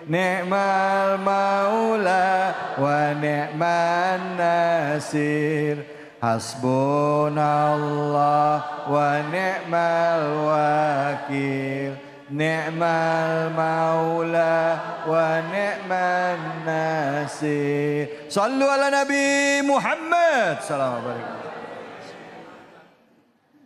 ni'mal maula wa ni'man nasir. Hasbunallah wa ni'mal wakil, ni'mal maula wa ni'man nasir. Sallu ala Nabi Muhammad. Assalamualaikum.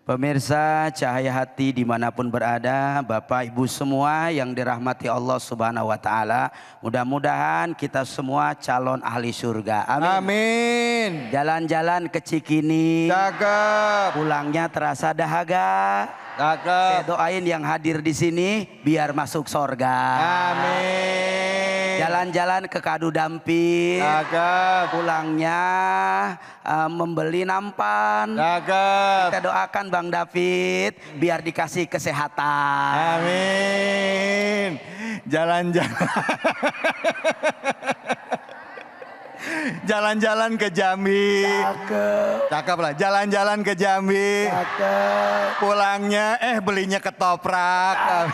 Pemirsa Cahaya Hati dimanapun berada, Bapak Ibu semua yang dirahmati Allah Subhanahu wa Ta'ala, mudah-mudahan kita semua calon ahli surga. Amin. Amin. Jalan-jalan ke Cikini, Cakep. pulangnya terasa dahaga. Saya Cakep. doain yang hadir di sini biar masuk surga. Amin. Jalan-jalan ke Kadu Dampit, Cakep. pulangnya membeli nampan. Cakep. Kita doakan Bang David biar dikasih kesehatan. Amin. Jalan-jalan. Jalan-jalan ke Jambi. Cakep lah. Jalan-jalan ke Jambi. Pulangnya belinya ketoprak.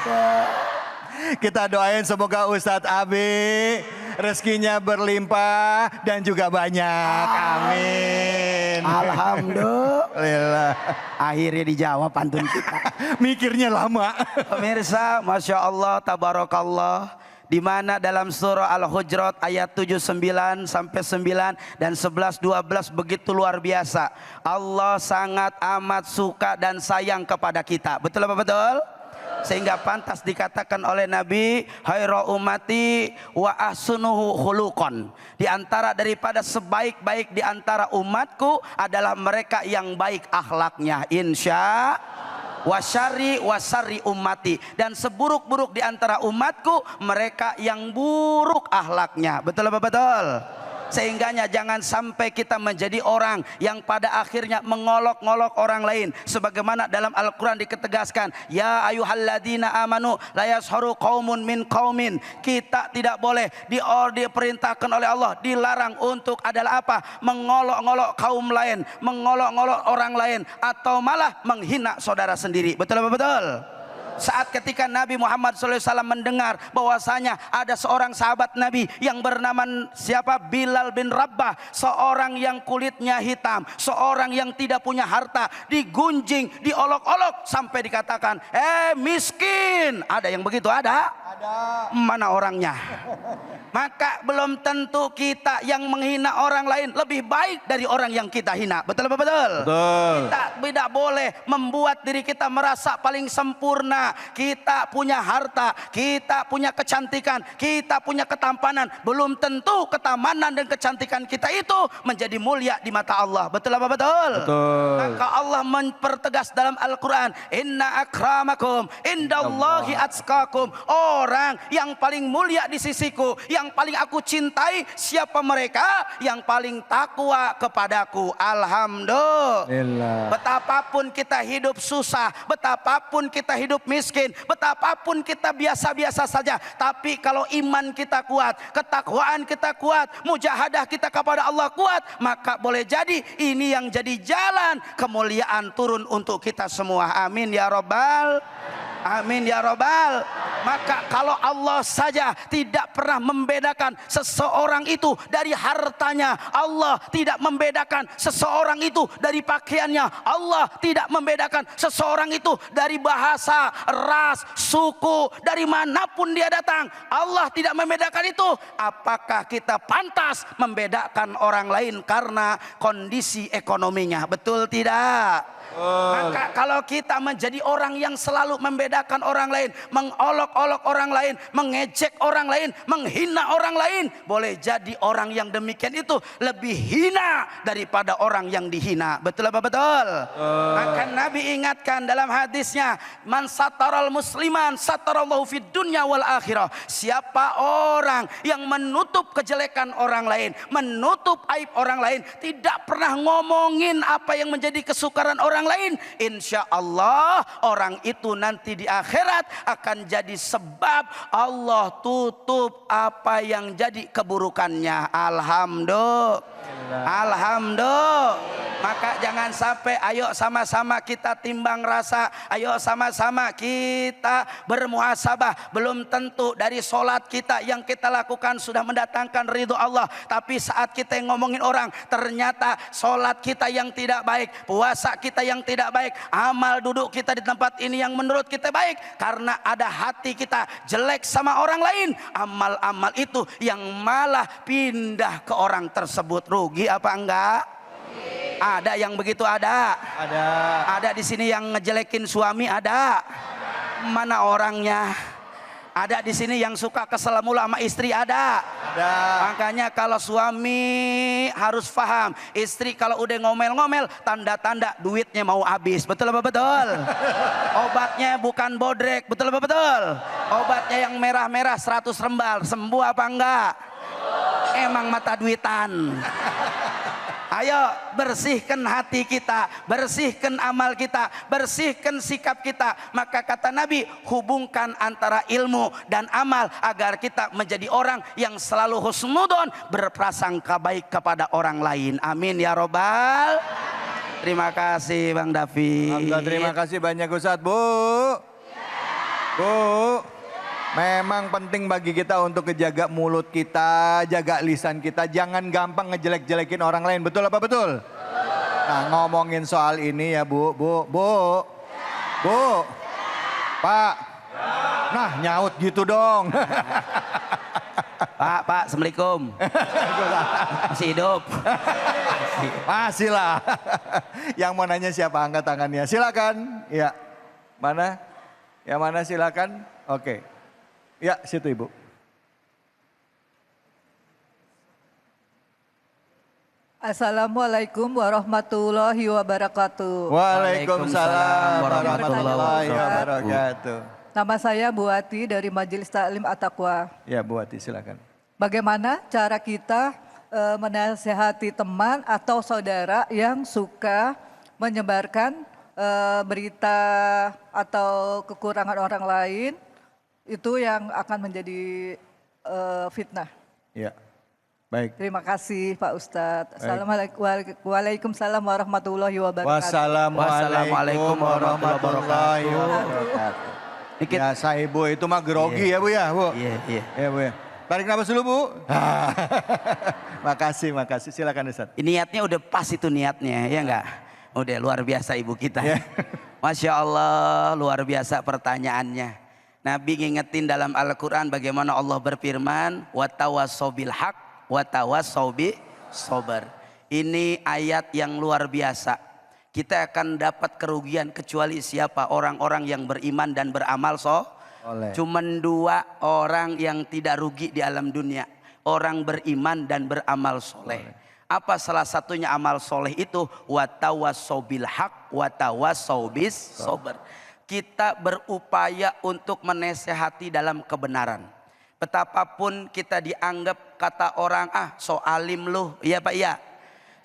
Kita doain semoga Ustadz Abi rezekinya berlimpah dan juga banyak. Amin. Alhamdulillah. Akhirnya dijawab pantun kita. Mikirnya lama. Pemirsa, Masya Allah, Tabarakallah. Di mana dalam surah Al-Hujurat ayat 79 sampai 9 dan 11 12 begitu luar biasa. Allah sangat amat suka dan sayang kepada kita. Betul apa betul? Sehingga pantas dikatakan oleh Nabi, khairu ummati wa ahsunuhu khuluqan. Di antara daripada sebaik-baik di antara umatku adalah mereka yang baik akhlaknya. Insya wasyari wasari ummati, dan seburuk-buruk di antara umatku mereka yang buruk akhlaknya. Betul apa betul? Sehingganya jangan sampai kita menjadi orang yang pada akhirnya mengolok-olok orang lain. Sebagaimana dalam Al-Quran diketegaskan, ya ayuhalladzina amanu la yasharu qaumun min qaumin. Kita tidak boleh diperintahkan oleh Allah, dilarang untuk adalah apa? Mengolok-olok kaum lain, mengolok-olok orang lain, atau malah menghina saudara sendiri. Betul apa betul? Saat ketika Nabi Muhammad SAW mendengar bahwasanya ada seorang sahabat Nabi yang bernama siapa? Bilal bin Rabah, seorang yang kulitnya hitam, seorang yang tidak punya harta, digunjing, diolok-olok sampai dikatakan, miskin. Ada yang begitu? Ada? Ada. Mana orangnya? Maka belum tentu kita yang menghina orang lain lebih baik dari orang yang kita hina. Betul apa betul? Betul. Kita tidak boleh membuat diri kita merasa paling sempurna. Kita punya harta, kita punya kecantikan, kita punya ketampanan. Belum tentu ketamanan dan kecantikan kita itu menjadi mulia di mata Allah. Betul apa betul? Betul. Maka Allah mempertegas dalam Al-Quran, inna akramakum indallahi atskakum. Orang yang paling mulia di sisiku, yang paling aku cintai, siapa mereka? Yang paling takwa kepadaku. Alhamdulillah. Betapapun kita hidup susah, betapapun kita hidup miskin, betapapun kita biasa-biasa saja, tapi kalau iman kita kuat, ketakwaan kita kuat, mujahadah kita kepada Allah kuat, maka boleh jadi ini yang jadi jalan kemuliaan turun untuk kita semua. Amin ya Rabbal. Amin ya Rabbal. Maka kalau Allah saja tidak pernah membedakan seseorang itu dari hartanya, Allah tidak membedakan seseorang itu dari pakaiannya, Allah tidak membedakan seseorang itu dari bahasa, ras, suku, dari manapun dia datang, Allah tidak membedakan itu. Apakah kita pantas membedakan orang lain karena kondisi ekonominya? Betul tidak? Maka kalau kita menjadi orang yang selalu membedakan orang lain, mengolok-olok orang lain, mengejek orang lain, menghina orang lain, boleh jadi orang yang demikian itu lebih hina daripada orang yang dihina. Betul apa betul? Maka Nabi ingatkan dalam hadisnya, man sataral musliman satarallahu fid dunya wal akhirah. Siapa orang yang menutup kejelekan orang lain, menutup aib orang lain, tidak pernah ngomongin apa yang menjadi kesukaran orang lain, insya Allah orang itu nanti di akhirat akan jadi sebab Allah tutup apa yang jadi keburukannya. Alhamdulillah. Alhamdulillah. Maka jangan sampai, ayo sama-sama kita timbang rasa, ayo sama-sama kita bermuhasabah. Belum tentu dari sholat kita yang kita lakukan sudah mendatangkan ridho Allah, tapi saat kita ngomongin orang, ternyata sholat kita yang tidak baik, puasa kita yang tidak baik, amal duduk kita di tempat ini yang menurut kita baik, karena ada hati kita jelek sama orang lain. Amal-amal itu yang malah pindah ke orang tersebut. Rugi apa enggak? Ada yang begitu, ada. Ada di sini yang ngejelekin suami, ada. Mana orangnya? Ada di sini yang suka kesel mulu sama istri, ada. Makanya kalau suami harus paham, istri kalau udah ngomel-ngomel, tanda-tanda duitnya mau habis. Betul apa betul? Obatnya bukan bodrek, betul apa betul? Obatnya yang merah-merah 100 rembal, sembuh apa enggak? Emang mata duitan. Ayo bersihkan hati kita, bersihkan amal kita, bersihkan sikap kita. Maka kata Nabi, hubungkan antara ilmu dan amal agar kita menjadi orang yang selalu husnudon, berprasangka baik kepada orang lain. Amin ya robbal. Terima kasih Bang David. Terima kasih banyak Ustadz. Bu, memang penting bagi kita untuk menjaga mulut kita, jaga lisan kita. Jangan gampang ngejelek-jelekin orang lain. Betul apa betul? Nah, ngomongin soal ini ya Bu. Pak. Nah, nyaut gitu dong. Pak, Assalamualaikum. Masih hidup? Masih lah. Yang mau nanya siapa? Angkat tangannya. Silakan. Ya. Mana? Yang mana silakan? Oke. Ya, situ Ibu. Assalamualaikum warahmatullahi wabarakatuh. Waalaikumsalam warahmatullahi wabarakatuh. Nama saya Bu Ati dari Majelis Taklim At-Taqwa. Ya, Bu Ati silakan. Bagaimana cara kita menasehati teman atau saudara yang suka menyebarkan berita atau kekurangan orang lain, itu yang akan menjadi fitnah. Ya, baik. Terima kasih Pak Ustadz. Waalaikumsalam warahmatullahi wabarakatuh. Wassalamualaikum warahmatullahi wabarakatuh. Biasa Ibu itu mah grogi ya Bu ya, Bu. Iya. Ya Bu ya. Tarik nafas dulu Bu. Makasih. Silakan Ustaz. Niatnya udah pas itu niatnya, ya enggak? Udah luar biasa Ibu kita. Ya. Masya Allah, luar biasa pertanyaannya. Nabi ngingetin dalam Al-Quran bagaimana Allah berfirman, watawassaw bil haq, watawassaw bis sabr. Ini ayat yang luar biasa. Kita akan dapat kerugian kecuali siapa? Orang-orang yang beriman dan beramal soleh. Cuman 2 orang yang tidak rugi di alam dunia. Orang beriman dan beramal soleh. Apa salah satunya amal soleh itu? Watawassaw bil haq, watawassaw bis sabr. Kita berupaya untuk menasehati dalam kebenaran. Betapapun kita dianggap kata orang, so alim lu, iya Pak iya,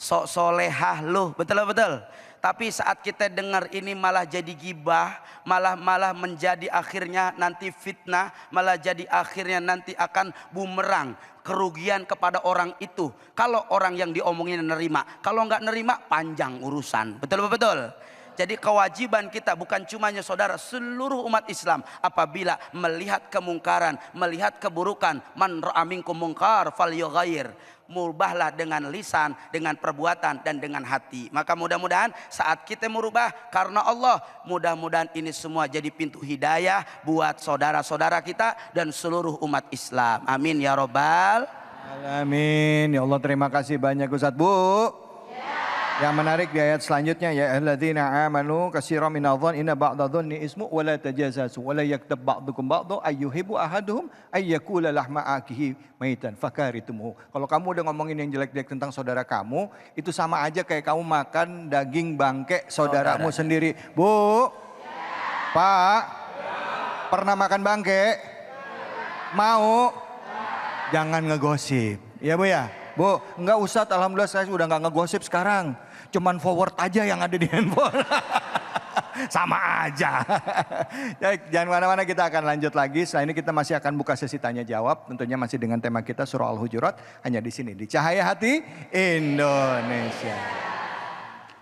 so solehah lu, betul. Tapi saat kita dengar ini malah jadi gibah, malah menjadi akhirnya nanti fitnah, malah jadi akhirnya nanti akan bumerang, kerugian kepada orang itu. Kalau orang yang diomongin nerima, kalau nggak nerima panjang urusan, betul. Jadi kewajiban kita bukan cuma saudara, seluruh umat Islam apabila melihat kemungkaran, melihat keburukan, man ra'a minkum munkar falyughayyir, mubahlah dengan lisan, dengan perbuatan dan dengan hati. Maka mudah-mudahan saat kita merubah karena Allah, mudah-mudahan ini semua jadi pintu hidayah buat saudara-saudara kita dan seluruh umat Islam. Amin ya robbal alamin. Ya Allah, terima kasih banyak Ustaz. Bu. Yang menarik di ayat selanjutnya, ya ayyuhalladzina amanu katsiran minadh-dhanni inna ba'dadh-dhanni ismu wa la tajassasu wa la yaktab ba'dukum ba'dha ayyuhibbu ahaduhum ayyakula lahma akihi maitan fakaritumuhu. Kalau kamu udah ngomongin yang jelek-jelek tentang saudara kamu, itu sama aja kayak kamu makan daging bangke saudaramu sendiri. Bu. Pak. Pernah makan bangke? Mau? Jangan ngegosip. Ya Bu ya? Bu, enggak Ustadz, alhamdulillah saya udah enggak ngegosip sekarang. Cuman forward aja yang ada di handphone. Sama aja. Ya, jangan kemana-mana, kita akan lanjut lagi. Setelah ini kita masih akan buka sesi tanya jawab. Tentunya masih dengan tema kita surah Al-Hujurat. Hanya di sini, di Cahaya Hati Indonesia.